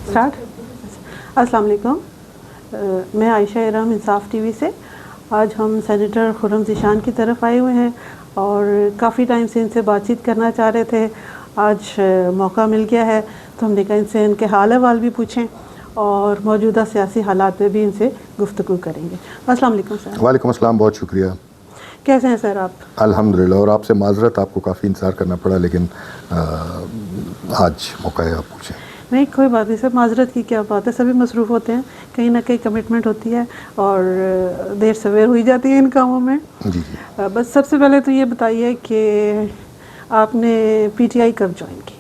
Start. السلام علیکم. میں عائشہ ارم انصاف ٹی وی سے. آج ہم سینیٹر خرم ذیشان کی طرف آئے ہوئے ہیں اور کافی ٹائم سے ان سے بات چیت کرنا چاہ رہے تھے. آج موقع مل گیا ہے تو ہم نے کہا ان سے ان کے حال احوال بھی پوچھیں اور موجودہ سیاسی حالات پہ بھی ان سے گفتگو کریں گے. السلام علیکم سر. وعلیکم السلام. بہت شکریہ. کیسے ہیں سر آپ؟ الحمدللہ. اور آپ سے معذرت, آپ کو کافی انتظار کرنا پڑا, لیکن آج موقع ہے, آپ پوچھیں. نہیں کوئی بات نہیں سر, معذرت کی کیا بات ہے, سبھی مصروف ہوتے ہیں, کہیں نہ کہیں کمٹمنٹ ہوتی ہے اور دیر سویر ہوئی جاتی ہے ان کاموں میں. جی. بس سب سے پہلے تو یہ بتائیے کہ آپ نے پی ٹی آئی کب جوائن کی؟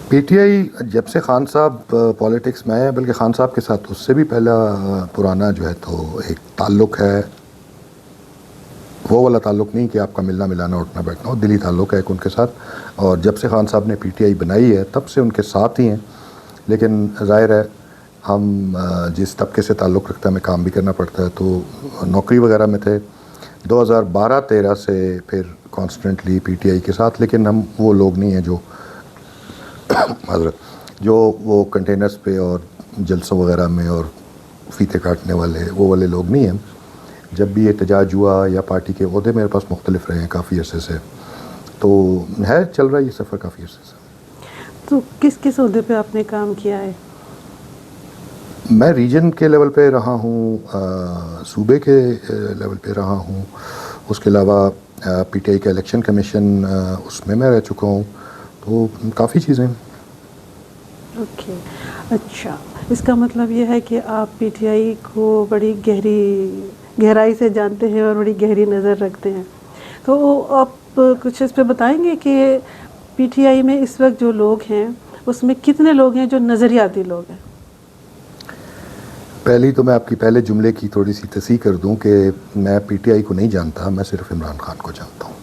پی ٹی آئی جب سے خان صاحب پالیٹکس میں آئے, بلکہ خان صاحب کے ساتھ اس سے بھی پہلا پرانا جو ہے تو ایک تعلق ہے. وہ والا تعلق نہیں کہ آپ کا ملنا ملانا اٹھنا بیٹھنا ہو, دلی تعلق ہے ایک ان کے ساتھ. اور جب سے خان صاحب نے پی ٹی آئی بنائی ہے تب سے ان کے ساتھ ہی ہیں. لیکن ظاہر ہے ہم جس طبقے سے تعلق رکھتا ہے, ہمیں کام بھی کرنا پڑتا ہے, تو نوکری وغیرہ میں تھے 2012-13 سے پھر کانسٹنٹلی پی ٹی آئی کے ساتھ. لیکن ہم وہ لوگ نہیں ہیں جو وہ کنٹینرز پہ اور جلسوں وغیرہ میں اور فیتے کاٹنے وہ والے لوگ نہیں ہیں. جب بھی احتجاج ہوا یا پارٹی کے عہدے میرے پاس مختلف رہے ہیں کافی عرصے سے, تو ہے چل رہا ہے یہ سفر کافی عرصے سے. تو کس کس عہدے پہ آپ نے کام کیا ہے؟ میں ریجن کے لیول پہ رہا ہوں, صوبے کے لیول پہ رہا ہوں, اس کے علاوہ پی ٹی آئی کا الیکشن کمیشن اس میں رہ چکا ہوں, تو کافی چیزیں. اوکے. اچھا, اس کا مطلب یہ ہے کہ آپ پی ٹی آئی کو بڑی گہرائی سے جانتے ہیں اور بڑی گہری نظر رکھتے ہیں. تو آپ کچھ اس پہ بتائیں گے کہ پی ٹی آئی میں اس وقت جو لوگ ہیں اس میں کتنے لوگ ہیں جو نظریاتی لوگ ہیں؟ پہلی تو میں آپ کی پہلے جملے کی تھوڑی سی تصحیح کر دوں کہ میں پی ٹی آئی کو نہیں جانتا, میں صرف عمران خان کو جانتا ہوں.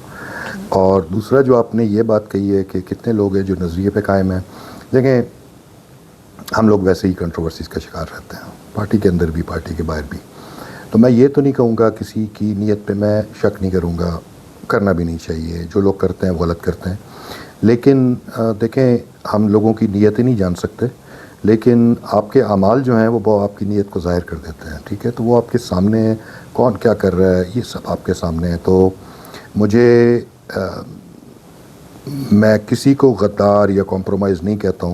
اور دوسرا جو آپ نے یہ بات کہی ہے کہ کتنے لوگ ہیں جو نظریے پہ قائم ہیں, دیکھیں ہم لوگ ویسے ہی کنٹروورسیز کا شکار رہتے ہیں, پارٹی کے اندر بھی پارٹی کے باہر بھی. تو میں یہ تو نہیں کہوں گا, کسی کی نیت پہ میں شک نہیں کروں گا, کرنا بھی نہیں چاہیے. جو لوگ کرتے ہیں وہ غلط کرتے ہیں. لیکن دیکھیں ہم لوگوں کی نیتیں نہیں جان سکتے, لیکن آپ کے اعمال جو ہیں وہ آپ کی نیت کو ظاہر کر دیتے ہیں. ٹھیک ہے, تو وہ آپ کے سامنے ہیں, کون کیا کر رہا ہے یہ سب آپ کے سامنے ہے. تو مجھے میں کسی کو غدار یا کمپرومائز نہیں کہتا ہوں,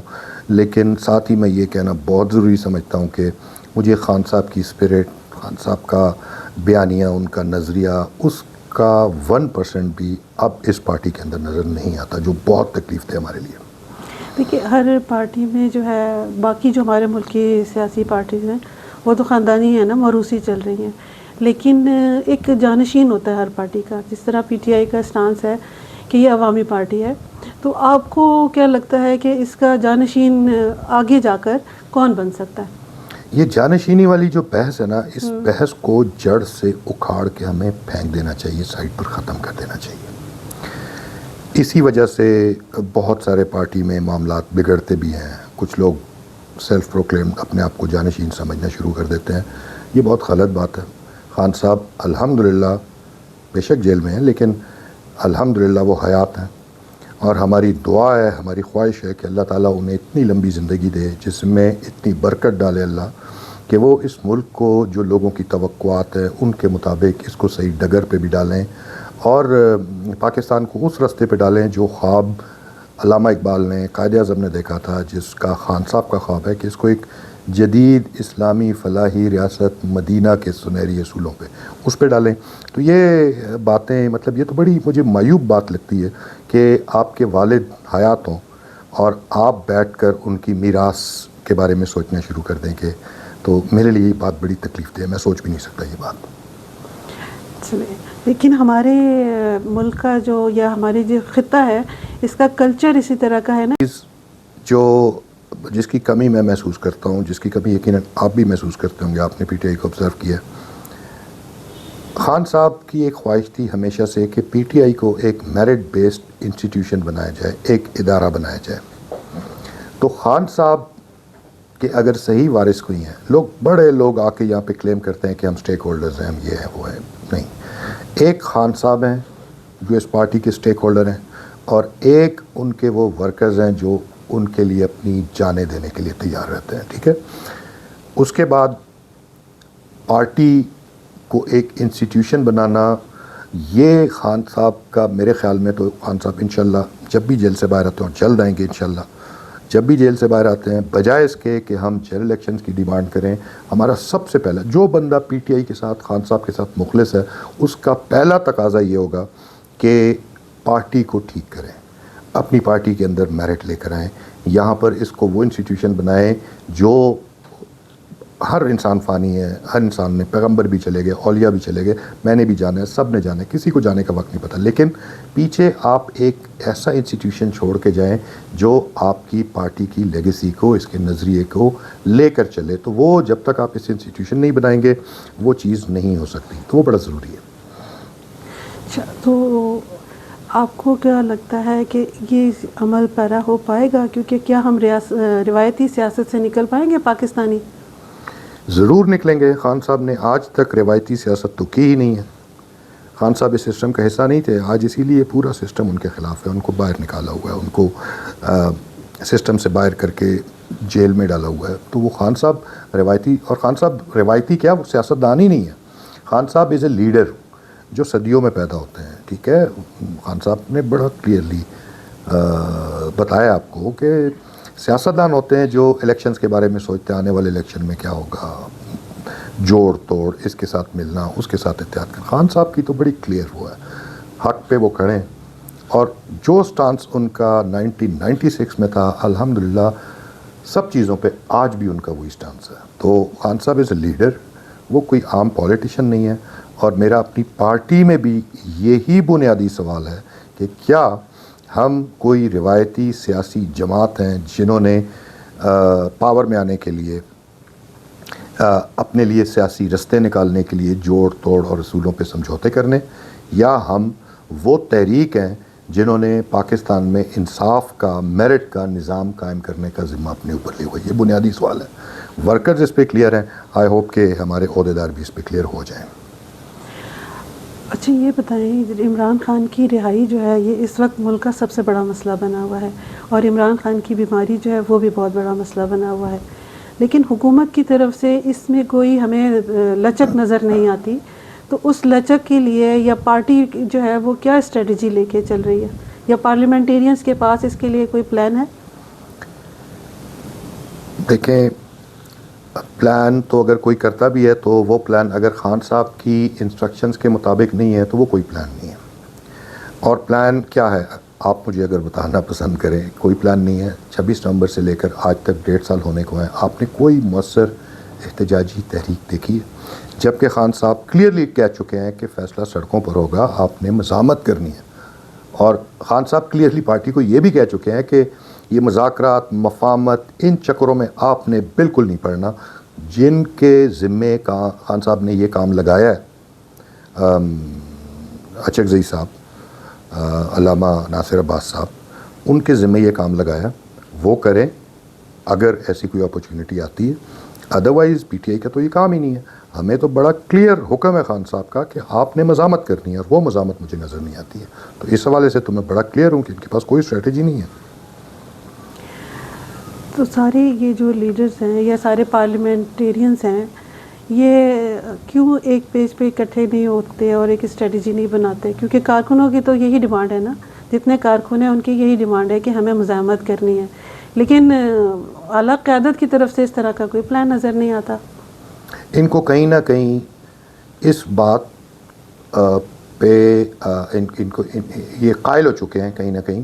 لیکن ساتھ ہی میں یہ کہنا بہت ضروری سمجھتا ہوں کہ مجھے خان صاحب کی اسپرٹ, خان صاحب کا بیانیہ, ان کا نظریہ, اس کا 1% بھی اب اس پارٹی کے اندر نظر نہیں آتا, جو بہت تکلیف تھے ہمارے لیے. دیکھیے ہر پارٹی میں جو ہے, باقی جو ہمارے ملک کی سیاسی پارٹیز ہیں وہ تو خاندانی ہیں نا, موروثی چل رہی ہیں, لیکن ایک جانشین ہوتا ہے ہر پارٹی کا. جس طرح پی ٹی آئی کا اسٹانس ہے کہ یہ عوامی پارٹی ہے, تو آپ کو کیا لگتا ہے کہ اس کا جانشین آگے جا کر کون بن سکتا ہے؟ یہ جانشینی والی جو بحث ہے نا, اس بحث کو جڑ سے اکھاڑ کے ہمیں پھینک دینا چاہیے, سائڈ پر ختم کر دینا چاہیے. اسی وجہ سے بہت سارے پارٹی میں معاملات بگڑتے بھی ہیں. کچھ لوگ سیلف پروکلیم اپنے آپ کو جانشین سمجھنا شروع کر دیتے ہیں. یہ بہت غلط بات ہے. خان صاحب الحمدللہ بے شک جیل میں ہیں, لیکن الحمدللہ وہ حیات ہیں, اور ہماری دعا ہے, ہماری خواہش ہے کہ اللہ تعالیٰ انہیں اتنی لمبی زندگی دے, جس میں اتنی برکت ڈالے اللہ, کہ وہ اس ملک کو جو لوگوں کی توقعات ہے ان کے مطابق اس کو صحیح ڈگر پہ بھی ڈالیں, اور پاکستان کو اس راستے پہ ڈالیں جو خواب علامہ اقبال نے, قائد اعظم نے دیکھا تھا, جس کا خان صاحب کا خواب ہے کہ اس کو ایک جدید اسلامی فلاحی ریاست مدینہ کے سنہری اصولوں پہ اس پہ ڈالیں. تو یہ باتیں, مطلب یہ تو بڑی مجھے معیوب بات لگتی ہے کہ آپ کے والد حیات ہوں اور آپ بیٹھ کر ان کی میراث کے بارے میں سوچنا شروع کر دیں. کہ تو میرے لیے یہ بات بڑی تکلیف دہ ہے, میں سوچ بھی نہیں سکتا یہ بات. لیکن ہمارے ملک کا جو, یا ہماری جو خطہ ہے, اس کا کلچر اسی طرح کا ہے نا, جس کی کمی میں محسوس کرتا ہوں, جس کی کمی یقیناً آپ بھی محسوس کرتے ہوں گے, آپ نے پی ٹی آئی کو آبزرو کیا. خان صاحب کی ایک خواہش تھی ہمیشہ سے کہ پی ٹی آئی کو ایک میرٹ بیسڈ انسٹیٹیوشن بنایا جائے, ایک ادارہ بنایا جائے. تو خان صاحب کہ اگر صحیح وارث کوئی ہیں, بڑے لوگ آ کے یہاں پہ کلیم کرتے ہیں کہ ہم سٹیک ہولڈرز ہیں, ہم یہ ہیں وہ ہیں. نہیں, ایک خان صاحب ہیں جو اس پارٹی کے سٹیک ہولڈر ہیں, اور ایک ان کے وہ ورکرز ہیں جو ان کے لیے اپنی جانیں دینے کے لیے تیار رہتے ہیں. ٹھیک ہے. اس کے بعد پارٹی کو ایک انسٹیٹیوشن بنانا، یہ خان صاحب کا میرے خیال میں تو خان صاحب انشاءاللہ جب بھی جیل سے باہر آتے ہیں اور جلد آئیں گے انشاءاللہ، جب بھی جیل سے باہر آتے ہیں، بجائے اس کے کہ ہم جنرل الیکشنز کی ڈیمانڈ کریں، ہمارا سب سے پہلا جو بندہ پی ٹی آئی کے ساتھ خان صاحب کے ساتھ مخلص ہے، اس کا پہلا تقاضا یہ ہوگا کہ پارٹی کو ٹھیک کریں، اپنی پارٹی کے اندر میرٹ لے کر آئیں، یہاں پر اس کو وہ انسٹیٹیوشن بنائیں جو ہر انسان فانی ہے، ہر انسان نے، پیغمبر بھی چلے گئے، اولیاء بھی چلے گئے، میں نے بھی جانا ہے، سب نے جانا ہے، کسی کو جانے کا وقت نہیں پتہ، لیکن پیچھے آپ ایک ایسا انسٹیٹیوشن چھوڑ کے جائیں جو آپ کی پارٹی کی لیگیسی کو، اس کے نظریے کو لے کر چلے. تو وہ جب تک آپ اس انسٹیٹیوشن نہیں بنائیں گے وہ چیز نہیں ہو سکتی، تو وہ بڑا ضروری ہے. اچھا، تو آپ کو کیا لگتا ہے کہ یہ عمل پیرا ہو پائے گا؟ کیونکہ کیا ہم روایتی سیاست سے نکل پائیں گے پاکستانی؟ ضرور نکلیں گے. خان صاحب نے آج تک روایتی سیاست تو کی ہی نہیں ہے. خان صاحب اس سسٹم کا حصہ نہیں تھے، آج اسی لیے پورا سسٹم ان کے خلاف ہے، ان کو باہر نکالا ہوا ہے، ان کو سسٹم سے باہر کر کے جیل میں ڈالا ہوا ہے. تو وہ خان صاحب روایتی، اور خان صاحب روایتی کیا، وہ سیاستدان ہی نہیں ہے. خان صاحب از اے لیڈر جو صدیوں میں پیدا ہوتے ہیں. ٹھیک ہے. خان صاحب نے بڑا کلیئرلی بتایا آپ کو کہ سیاستدان ہوتے ہیں جو الیکشنز کے بارے میں سوچتے ہیں، آنے والے الیکشن میں کیا ہوگا، جوڑ توڑ، اس کے ساتھ ملنا، اس کے ساتھ اتحاد کرنا. خان صاحب کی تو بڑی کلیئر ہوا ہے، حق پہ وہ کھڑے ہیں، اور جو سٹانس ان کا 1996 میں تھا الحمدللہ سب چیزوں پہ آج بھی ان کا وہی سٹانس ہے. تو خان صاحب از اے لیڈر، وہ کوئی عام پولیٹیشین نہیں ہے. اور میرا اپنی پارٹی میں بھی یہی بنیادی سوال ہے کہ کیا ہم کوئی روایتی سیاسی جماعت ہیں جنہوں نے پاور میں آنے کے لیے، اپنے لیے سیاسی رستے نکالنے کے لیے جوڑ توڑ اور اصولوں پہ سمجھوتے کرنے، یا ہم وہ تحریک ہیں جنہوں نے پاکستان میں انصاف کا، میرٹ کا نظام قائم کرنے کا ذمہ اپنے اوپر لے ہوا. یہ بنیادی سوال ہے. ورکرز اس پہ کلیئر ہیں، آئی ہوپ کہ ہمارے عہدیدار بھی اس پہ کلیئر ہو جائیں. اچھا، یہ بتائیں، عمران خان کی رہائی جو ہے یہ اس وقت ملک کا سب سے بڑا مسئلہ بنا ہوا ہے، اور عمران خان کی بیماری جو ہے وہ بھی بہت بڑا مسئلہ بنا ہوا ہے، لیکن حکومت کی طرف سے اس میں کوئی ہمیں لچک نظر نہیں آتی. تو اس لچک کے لیے یا پارٹی جو ہے وہ کیا اسٹریٹجی لے کے چل رہی ہے، یا پارلیمنٹیرینز کے پاس اس کے لیے کوئی پلان ہے؟ دیکھیں، پلان تو اگر کوئی کرتا بھی ہے تو وہ پلان اگر خان صاحب کی انسٹرکشنز کے مطابق نہیں ہے تو وہ کوئی پلان نہیں ہے. اور پلان کیا ہے آپ مجھے اگر بتانا پسند کریں. کوئی پلان نہیں ہے. 26 نومبر سے لے کر آج تک 1.5 سال ہونے کو ہیں، آپ نے کوئی مؤثر احتجاجی تحریک دیکھی ہے؟ جبکہ خان صاحب کلیئرلی کہہ چکے ہیں کہ فیصلہ سڑکوں پر ہوگا، آپ نے مزاحمت کرنی ہے. اور خان صاحب کلیئرلی پارٹی کو یہ بھی کہہ چکے ہیں کہ یہ مذاکرات، مفاہمت، ان چکروں میں آپ نے بالکل نہیں پڑنا. جن کے ذمے کا خان صاحب نے یہ کام لگایا ہے، اچکزئی صاحب، علامہ ناصر عباس صاحب، ان کے ذمے یہ کام لگایا، وہ کریں اگر ایسی کوئی اپرچونٹی آتی ہے. ادروائز پی ٹی آئی کا تو یہ کام ہی نہیں ہے. ہمیں تو بڑا کلیئر حکم ہے خان صاحب کا کہ آپ نے مزاحمت کرنی ہے، اور وہ مزاحمت مجھے نظر نہیں آتی ہے. تو اس حوالے سے تو میں بڑا کلیئر ہوں کہ ان کے پاس کوئی اسٹریٹجی نہیں ہے. تو سارے یہ جو لیڈرز ہیں یا سارے پارلیمنٹیرینز ہیں، یہ کیوں ایک پیج پہ اکٹھے نہیں ہوتے اور ایک اسٹریٹجی نہیں بناتے؟ کیونکہ کارکنوں کی تو یہی ڈیمانڈ ہے نا، جتنے کارکن ہیں ان کی یہی ڈیمانڈ ہے کہ ہمیں مزاحمت کرنی ہے، لیکن اعلیٰ قیادت کی طرف سے اس طرح کا کوئی پلان نظر نہیں آتا. ان کو کہیں نہ کہیں اس بات پہ ان کو یہ قائل ہو چکے ہیں، کہیں نہ کہیں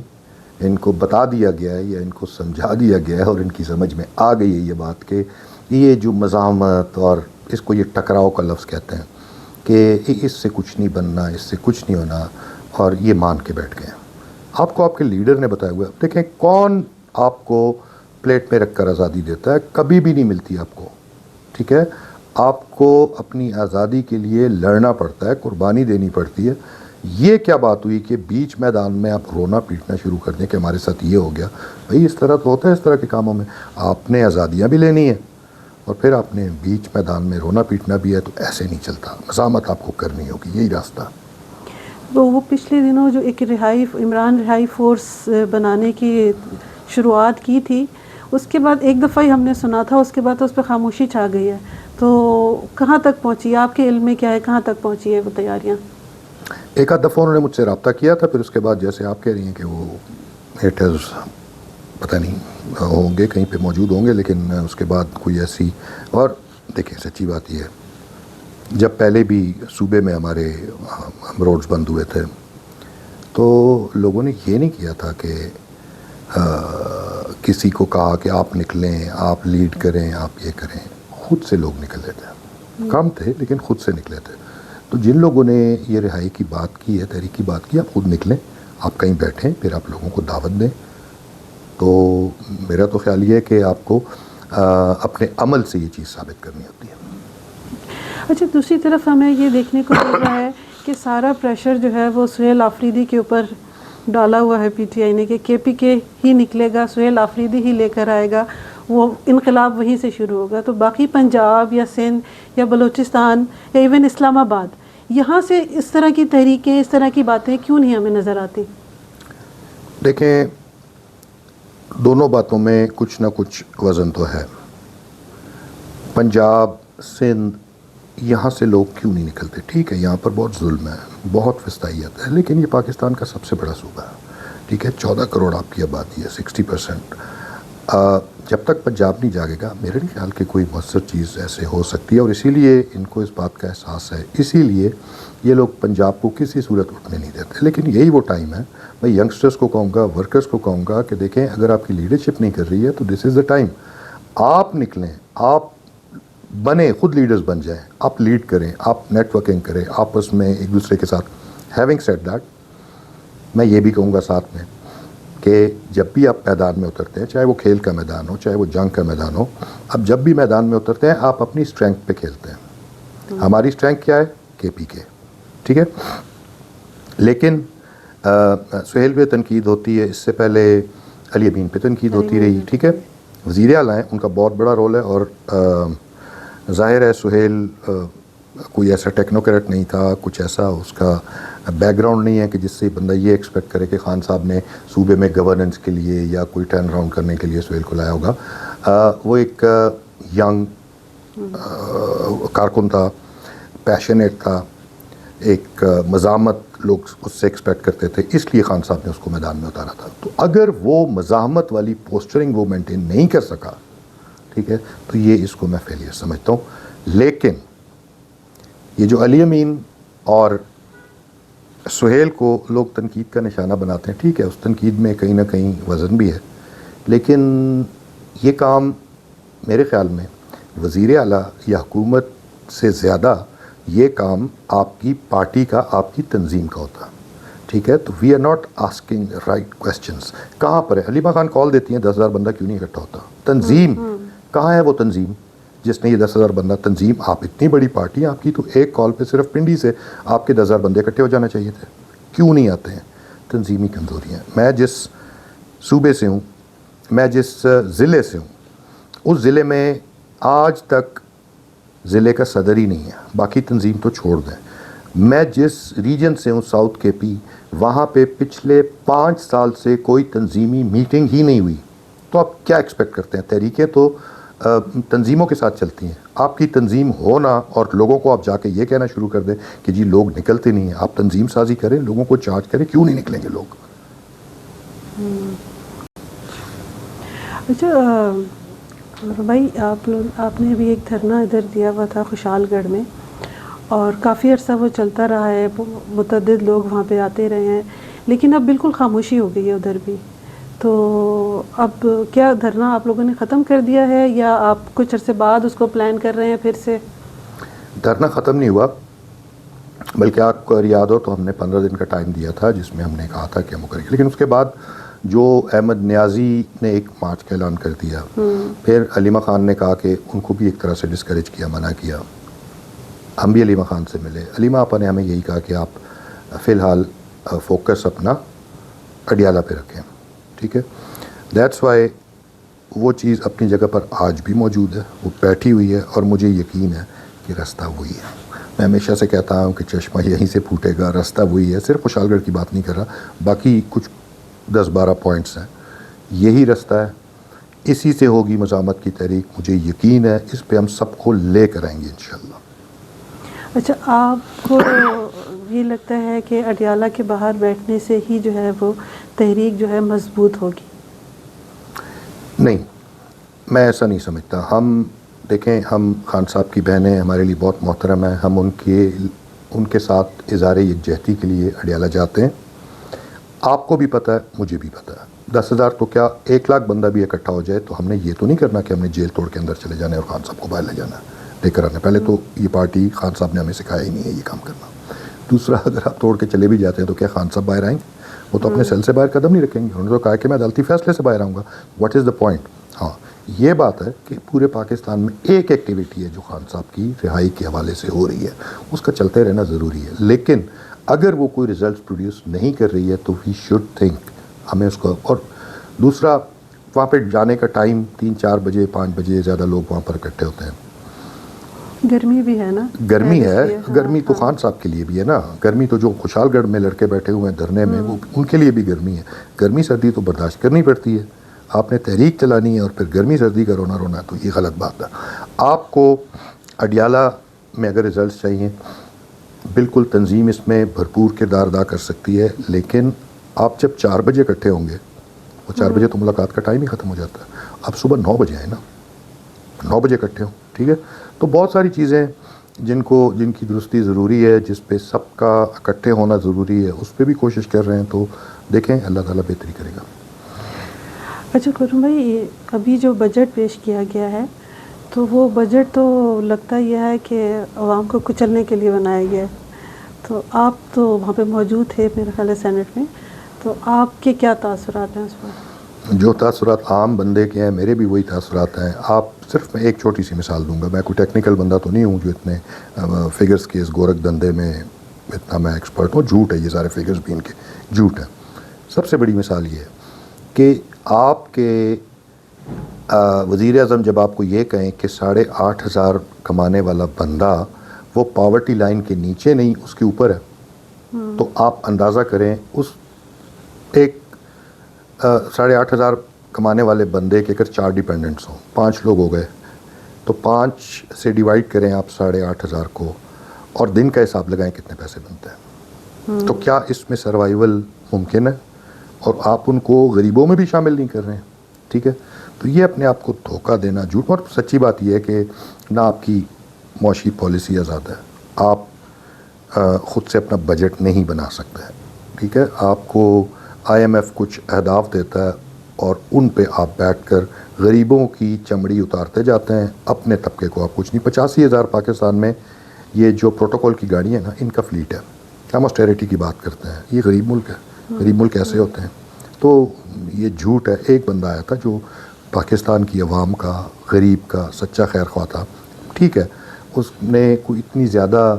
ان کو بتا دیا گیا ہے یا ان کو سمجھا دیا گیا ہے، اور ان کی سمجھ میں آ گئی ہے یہ بات کہ یہ جو مزاحمت، اور اس کو یہ ٹکراؤ کا لفظ کہتے ہیں، کہ اس سے کچھ نہیں بننا، اس سے کچھ نہیں ہونا، اور یہ مان کے بیٹھ گئے ہیں. آپ کو آپ کے لیڈر نے بتایا ہوا ہے. دیکھیں، کون آپ کو پلیٹ میں رکھ کر آزادی دیتا ہے؟ کبھی بھی نہیں ملتی آپ کو. ٹھیک ہے. آپ کو اپنی آزادی کے لیے لڑنا پڑتا ہے، قربانی دینی پڑتی ہے. یہ کیا بات ہوئی کہ بیچ میدان میں آپ رونا پیٹنا شروع کر دیں کہ ہمارے ساتھ یہ ہو گیا؟ بھئی اس طرح تو ہوتا ہے اس طرح کے کاموں میں. آپ نے آزادیاں بھی لینی ہیں اور پھر آپ نے بیچ میدان میں رونا پیٹنا بھی ہے، تو ایسے نہیں چلتا. مزاحمت آپ کو کرنی ہوگی، یہی راستہ. وہ پچھلے دنوں جو ایک عمران رہائی فورس بنانے کی شروعات کی تھی، اس کے بعد ایک دفعہ ہی ہم نے سنا تھا، اس کے بعد تو اس پہ خاموشی چھا گئی ہے. تو کہاں تک پہنچی ہے، آپ کے علم میں کیا ہے، کہاں تک پہنچی ہے وہ تیاریاں؟ ایک آدھ دفعہ انہوں نے مجھ سے رابطہ کیا تھا، پھر اس کے بعد جیسے آپ کہہ رہی ہیں کہ وہ ہیٹرز پتہ نہیں ہوں گے، کہیں پہ موجود ہوں گے، لیکن اس کے بعد کوئی ایسی. اور دیکھیں سچی بات یہ ہے، جب پہلے بھی صوبے میں ہمارے روڈز بند ہوئے تھے تو لوگوں نے یہ نہیں کیا تھا کہ کسی کو کہا کہ آپ نکلیں، آپ لیڈ کریں، آپ یہ کریں. خود سے لوگ نکلے تھے، کم تھے لیکن خود سے نکلے تھے. تو جن لوگوں نے یہ رہائی کی بات کی ہے، تحریک کی بات کی، آپ خود نکلیں، آپ کہیں بیٹھیں، پھر آپ لوگوں کو دعوت دیں. تو میرا تو خیال یہ ہے کہ آپ کو اپنے عمل سے یہ چیز ثابت کرنی ہوتی ہے. اچھا، دوسری طرف ہمیں یہ دیکھنے کو مل رہا ہے کہ سارا پریشر جو ہے وہ سہیل آفریدی کے اوپر ڈالا ہوا ہے پی ٹی آئی نے، کہ کے پی کے ہی نکلے گا، سہیل آفریدی ہی لے کر آئے گا، وہ انقلاب وہیں سے شروع ہوگا. تو باقی پنجاب یا سندھ یا بلوچستان یا ایون اسلام آباد، یہاں سے اس طرح کی تحریکیں، اس طرح کی باتیں کیوں نہیں ہمیں نظر آتی؟ دیکھیں، دونوں باتوں میں کچھ نہ کچھ وزن تو ہے. پنجاب، سندھ، یہاں سے لوگ کیوں نہیں نکلتے؟ ٹھیک ہے، یہاں پر بہت ظلم ہے، بہت فسطائیت ہے، لیکن یہ پاکستان کا سب سے بڑا صوبہ ہے. ٹھیک ہے، 14 کروڑ آپ کی آبادی ہے، 60%. جب تک پنجاب نہیں جاگے گا، میرے نہیں خیال کہ کوئی مؤثر چیز ایسے ہو سکتی ہے. اور اسی لیے ان کو اس بات کا احساس ہے، اسی لیے یہ لوگ پنجاب کو کسی صورت اٹھنے نہیں دیتے. لیکن یہی وہ ٹائم ہے، میں ینگسٹرز کو کہوں گا، ورکرز کو کہوں گا کہ دیکھیں، اگر آپ کی لیڈرشپ نہیں کر رہی ہے تو دس از دا ٹائم. آپ نکلیں، آپ بنیں، خود لیڈرز بن جائیں، آپ لیڈ کریں، آپ نیٹ ورکنگ کریں آپس میں ایک دوسرے کے ساتھ. ہیونگ سیڈ دیٹ، میں یہ بھی کہوں گا ساتھ میں کہ جب بھی آپ میدان میں اترتے ہیں، چاہے وہ کھیل کا میدان ہو، چاہے وہ جنگ کا میدان ہو، اب جب بھی میدان میں اترتے ہیں آپ اپنی اسٹرینتھ پہ کھیلتے ہیں. ہماری اسٹرینتھ کیا ہے؟ کے پی کے. ٹھیک ہے، لیکن سہیل پہ تنقید ہوتی ہے، اس سے پہلے علی امین پہ تنقید ہوتی رہی. ٹھیک ہے، وزیر اعلیٰ ہیں، ان کا بہت بڑا رول ہے. اور ظاہر ہے سہیل کوئی ایسا ٹیکنوکریٹ نہیں تھا، کچھ ایسا اس کا بیک گراؤنڈ نہیں ہے کہ جس سے بندہ یہ ایکسپیکٹ کرے کہ خان صاحب نے صوبے میں گورننس کے لیے یا کوئی ٹرن اراؤنڈ کرنے کے لیے سہیل کو لایا ہوگا. وہ ایک ینگ کارکن تھا، پیشنیٹ تھا، ایک مزاحمت لوگ اس سے ایکسپیکٹ کرتے تھے، اس لیے خان صاحب نے اس کو میدان میں اتارا تھا. تو اگر وہ مزاحمت والی پوسچرنگ وہ مینٹین نہیں کر سکا، ٹھیک ہے، تو یہ اس کو میں فیلئر سمجھتا ہوں. لیکن یہ جو علی امین اور سہیل کو لوگ تنقید کا نشانہ بناتے ہیں، ٹھیک ہے، اس تنقید میں کہیں نہ کہیں وزن بھی ہے، لیکن یہ کام میرے خیال میں وزیر اعلیٰ یا حکومت سے زیادہ یہ کام آپ کی پارٹی کا، آپ کی تنظیم کا ہوتا. ٹھیک ہے، تو we are not asking right questions. کہاں پر ہے حلیمہ خان کال دیتی ہیں 10,000 بندہ کیوں نہیں اکٹھا ہوتا؟ تنظیم کہاں ہے؟ وہ تنظیم جس نے یہ 10,000 بندہ تنظیم، آپ اتنی بڑی پارٹی ہیں آپ کی، تو ایک کال پہ صرف پنڈی سے آپ کے 10,000 بندے اکٹھے ہو جانا چاہیے تھے، کیوں نہیں آتے ہیں؟ تنظیمی کمزوریاں. میں جس صوبے سے ہوں، میں جس ضلع سے ہوں، اس ضلع میں آج تک ضلع کا صدر ہی نہیں ہے، باقی تنظیم تو چھوڑ دیں. میں جس ریجن سے ہوں، ساؤتھ کے پی، وہاں پہ پچھلے 5 سال سے کوئی تنظیمی میٹنگ ہی نہیں ہوئی. تو آپ کیا ایکسپیکٹ کرتے ہیں؟ تحریکیں تو تنظیموں کے ساتھ چلتی ہیں. آپ کی تنظیم ہونا اور لوگوں کو آپ جا کے یہ کہنا شروع کر دیں کہ جی لوگ نکلتے نہیں ہیں، آپ تنظیم سازی کریں، لوگوں کو چارج کریں، کیوں نہیں نکلیں گے لوگ؟ اچھا بھائی، آپ نے ابھی ایک دھرنا ادھر دیا ہوا تھا خوشحال گڑھ میں، اور کافی عرصہ وہ چلتا رہا ہے، متعدد لوگ وہاں پہ آتے رہے ہیں، لیکن اب بالکل خاموشی ہو گئی ہے ادھر بھی. تو اب کیا دھرنا آپ لوگوں نے ختم کر دیا ہے، یا آپ کچھ عرصے بعد اس کو پلان کر رہے ہیں پھر سے؟ دھرنا ختم نہیں ہوا، بلکہ آپ کو یاد ہو تو ہم نے 15 دن کا ٹائم دیا تھا جس میں ہم نے کہا تھا کہ ہم کریں گے. لیکن اس کے بعد جو احمد نیازی نے ایک مارچ کا اعلان کر دیا، پھر علیمہ خان نے کہا کہ ان کو بھی ایک طرح سے ڈسکریج کیا، منع کیا. ہم بھی علیمہ خان سے ملے، علیمہ آپا نے ہمیں یہی کہا کہ آپ فی الحال فوکس اپنا اڈیالہ پہ رکھیں. ٹھیک ہے، دیٹس وائی وہ چیز اپنی جگہ پر آج بھی موجود ہے، وہ بیٹھی ہوئی ہے، اور مجھے یقین ہے کہ راستہ وہی ہے. میں ہمیشہ سے کہتا ہوں کہ چشمہ یہیں سے پھوٹے گا، راستہ وہی ہے. صرف خوشحال گڑھ کی بات نہیں کر رہا، باقی کچھ 10-12 پوائنٹس ہیں یہی رستہ ہے, اسی سے ہوگی مزاحمت کی تحریک, مجھے یقین ہے اس پہ ہم سب کو لے کر آئیں گے انشاءاللہ. اچھا, آپ کو یہ لگتا ہے کہ اڈیالہ کے باہر بیٹھنے سے ہی جو ہے وہ تحریک جو ہے مضبوط ہوگی؟ نہیں, میں ایسا نہیں سمجھتا. ہم دیکھیں, ہم خان صاحب کی بہنیں ہمارے لیے بہت محترم ہیں, ہم ان کے ساتھ اظہار یکجہتی کے لیے اڈیالہ جاتے ہیں. آپ کو بھی پتہ ہے, مجھے بھی پتہ ہے, 10,000 تو کیا 1,00,000 بندہ بھی اکٹھا ہو جائے تو ہم نے یہ تو نہیں کرنا کہ ہم نے جیل توڑ کے اندر چلے جانا ہے اور خان صاحب کو باہر لے جانا ہے, لے کر آنا. پہلے تو یہ پارٹی خان صاحب نے ہمیں سکھایا ہی نہیں ہے یہ کام کرنا. دوسرا, اگر آپ توڑ کے چلے بھی جاتے ہیں تو کیا خان صاحب باہر آئیں گے؟ وہ تو اپنے سیل سے باہر قدم نہیں رکھیں گے. انہوں نے تو کہا کہ میں عدالتی فیصلے سے باہر آؤں گا. What is the point? ہاں, یہ بات ہے کہ پورے پاکستان میں ایک ایکٹیویٹی ہے جو خان صاحب کی رہائی کے حوالے سے ہو رہی ہے, اس کا چلتے رہنا ضروری ہے. لیکن اگر وہ کوئی ریزلٹس پروڈیوس نہیں کر رہی ہے تو وی شوڈ تھنک, ہمیں اس کو. اور دوسرا, وہاں پہ جانے کا ٹائم 3-4 بجے 5 بجے, زیادہ لوگ وہاں پر اکٹھے ہوتے ہیں. گرمی بھی ہے نا, گرمی ہے. گرمی تو خان صاحب کے لیے بھی ہے نا. گرمی تو جو خوشحال گڑھ میں لڑکے بیٹھے ہوئے ہیں دھرنے میں, وہ ان کے لیے بھی گرمی ہے. گرمی سردی تو برداشت کرنی پڑتی ہے. آپ نے تحریک چلانی ہے اور پھر گرمی سردی کا رونا ہے تو یہ غلط بات ہے. آپ کو اڈیالہ میں اگر ریزلٹس چاہیے, بالکل تنظیم اس میں بھرپور کردار ادا کر سکتی ہے, لیکن آپ جب 4 بجے اکٹھے ہوں گے, وہ 4 بجے تو ملاقات کا ٹائم ہی ختم ہو جاتا ہے. آپ صبح 9 بجے آئیں نا, 9 بجے اکٹھے ہوں, ٹھیک ہے. تو بہت ساری چیزیں جن کی درستی ضروری ہے, جس پہ سب کا اکٹھے ہونا ضروری ہے, اس پہ بھی کوشش کر رہے ہیں. تو دیکھیں, اللہ تعالیٰ بہتری کرے گا. اچھا خرم بھائی, ابھی جو بجٹ پیش کیا گیا ہے تو وہ بجٹ تو لگتا یہ ہے کہ عوام کو کچلنے کے لیے بنایا گیا ہے. تو آپ تو وہاں پہ موجود تھے میرے خیال ہے سینٹ میں, تو آپ کے کیا تاثرات ہیں اس پر؟ جو تاثرات عام بندے کے ہیں, میرے بھی وہی تاثرات ہیں. آپ صرف میں ایک چھوٹی سی مثال دوں گا. میں کوئی ٹیکنیکل بندہ تو نہیں ہوں جو اتنے فگرز کے اس گورکھ دندے میں اتنا میں ایکسپرٹ ہوں. جھوٹ ہے, یہ سارے فگرز بھی ان کے جھوٹ ہیں. سب سے بڑی مثال یہ ہے کہ آپ کے وزیر اعظم جب آپ کو یہ کہیں کہ 8,500 کمانے والا بندہ وہ پاورٹی لائن کے نیچے نہیں, اس کے اوپر ہے, تو آپ اندازہ کریں اس ایک 8,500 کمانے والے بندے کے اگر 4 ڈیپینڈنٹس ہوں, 5 لوگ ہو گئے, تو 5 سے ڈیوائڈ کریں آپ 8,500 کو, اور دن کا حساب لگائیں کتنے پیسے بنتے ہیں. تو کیا اس میں سروائیول ممکن ہے؟ اور آپ ان کو غریبوں میں بھی شامل نہیں کر رہے ہیں, ٹھیک ہے. تو یہ اپنے آپ کو دھوکہ دینا, جھوٹ. اور سچی بات یہ ہے کہ نہ آپ کی معاشی پالیسی آزاد ہے, آپ خود سے اپنا بجٹ نہیں بنا سکتے, ٹھیک ہے. آپ کو IMF کچھ اہداف دیتا ہے اور ان پہ آپ بیٹھ کر غریبوں کی چمڑی اتارتے جاتے ہیں, اپنے طبقے کو آپ کچھ نہیں. 85,000 پاکستان میں یہ جو پروٹوکول کی گاڑی ہے نا, ان کا فلیٹ ہے. ہم آسٹیرٹی کی بات کرتے ہیں, یہ غریب ملک ہے. غریب ملک ایسے ہوتے ہیں. تو یہ جھوٹ ہے. ایک بندہ آیا تھا جو پاکستان کی عوام کا, غریب کا سچا خیر خواہ تھا, ٹھیک ہے. اس نے کوئی اتنی زیادہ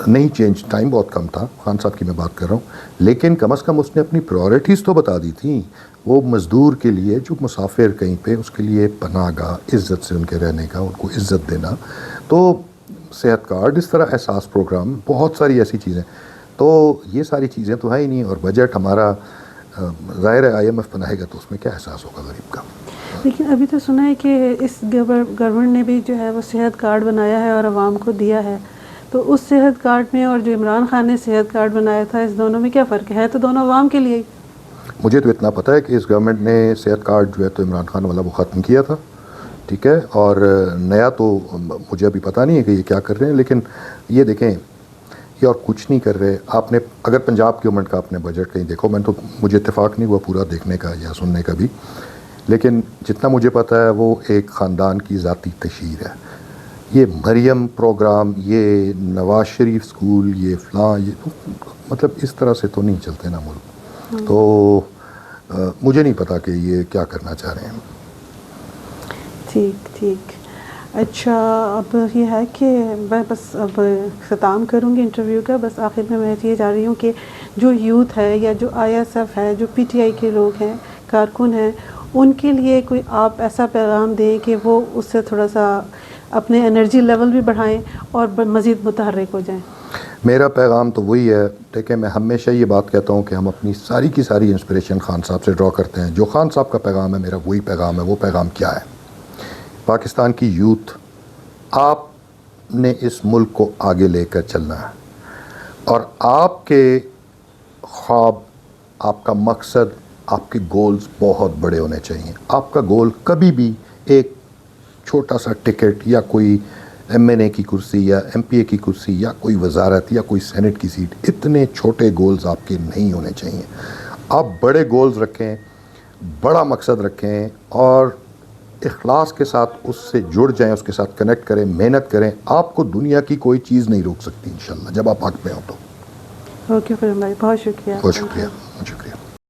نہیں چینج, ٹائم بہت کم تھا, خان صاحب کی میں بات کر رہا ہوں, لیکن کم از کم اس نے اپنی پرائورٹیز تو بتا دی تھیں. وہ مزدور کے لیے جو مسافر کہیں پہ, اس کے لیے پناہ گاہ, عزت سے ان کے رہنے کا, ان کو عزت دینا. تو صحت کارڈ, اس طرح احساس پروگرام, بہت ساری ایسی چیزیں. تو یہ ساری چیزیں تو ہے ہی نہیں. اور بجٹ ہمارا ظاہر ہے IMF بنائے گا تو اس میں کیا احساس ہوگا غریب کا. لیکن ابھی تو سنا ہے کہ اس گورنمنٹ نے بھی جو ہے وہ صحت کارڈ بنایا ہے اور عوام کو دیا ہے. تو اس صحت کارڈ میں اور جو عمران خان نے صحت کارڈ بنایا تھا, اس دونوں میں کیا فرق ہے؟ تو دونوں عوام کے لیے ہی. مجھے تو اتنا پتہ ہے کہ اس گورنمنٹ نے صحت کارڈ جو ہے تو عمران خان والا وہ ختم کیا تھا, ٹھیک ہے. اور نیا تو مجھے ابھی پتہ نہیں ہے کہ یہ کیا کر رہے ہیں. لیکن یہ دیکھیں, یہ اور کچھ نہیں کر رہے. آپ نے اگر پنجاب گورنمنٹ کا آپ نے بجٹ کہیں دیکھو, میں تو مجھے اتفاق نہیں ہوا پورا دیکھنے کا یا سننے کا بھی, لیکن جتنا مجھے پتہ ہے وہ ایک خاندان کی ذاتی تشہیر ہے. یہ مریم پروگرام, یہ نواز شریف اسکول, یہ فلاں, یہ مطلب اس طرح سے تو نہیں چلتے نا ملک. تو مجھے نہیں پتا کہ یہ کیا کرنا چاہ رہے ہیں. ٹھیک. اچھا, اب یہ ہے کہ میں بس اب ختم کروں گی انٹرویو کا. بس آخر میں یہ چاہ رہی ہوں کہ جو یوتھ ہے یا جو ISF ہے, جو PTI کے لوگ ہیں, کارکن ہیں, ان کے لیے کوئی آپ ایسا پیغام دیں کہ وہ اس سے تھوڑا سا اپنے انرجی لیول بھی بڑھائیں اور مزید متحرک ہو جائیں. میرا پیغام تو وہی ہے، دیکھیں میں ہمیشہ یہ بات کہتا ہوں کہ ہم اپنی ساری کی ساری انسپریشن خان صاحب سے ڈرا کرتے ہیں. جو خان صاحب کا پیغام ہے میرا وہی پیغام ہے. وہ پیغام کیا ہے؟ پاکستان کی یوتھ، آپ نے اس ملک کو آگے لے کر چلنا ہے، اور آپ کے خواب، آپ کا مقصد، آپ کے گولز بہت بڑے ہونے چاہیے. آپ کا گول کبھی بھی ایک چھوٹا سا ٹکٹ یا کوئی MNA کی کرسی یا MPA کی کرسی یا کوئی وزارت یا کوئی سینٹ کی سیٹ، اتنے چھوٹے گولز آپ کے نہیں ہونے چاہیے. آپ بڑے گولز رکھیں، بڑا مقصد رکھیں، اور اخلاص کے ساتھ اس سے جڑ جائیں، اس کے ساتھ کنیکٹ کریں، محنت کریں. آپ کو دنیا کی کوئی چیز نہیں روک سکتی انشاءاللہ جب آپ حق میں ہوں تو. اوکے خرم بھائی، بہت شکریہ. بہت شکریہ، بہت شکریہ.